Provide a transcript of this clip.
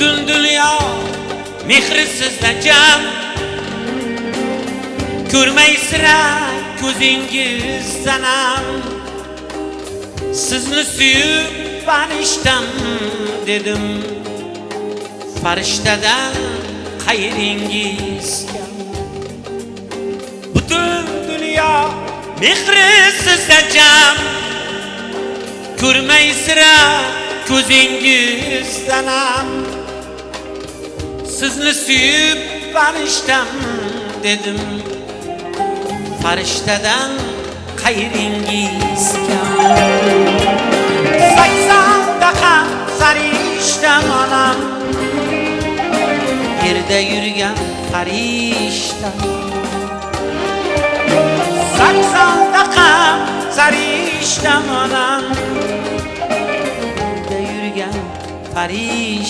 Butun dunyo mehri sizda jam, ko'rmaysira ko'zingizdan ham. Sizni suyib farishtam dedim, farishtadan qayeringiz kam. Butun dunyo mehri sizda jam, ko'rmaysira ko'zingizdan ham. Sizni suyib farishtam dedim, farishtadan qayeringiz kam. 80 daqa farishtam onam, yerda yurgan farishtam. 80 daqa farishtam onam, yerda yurgan farishtam.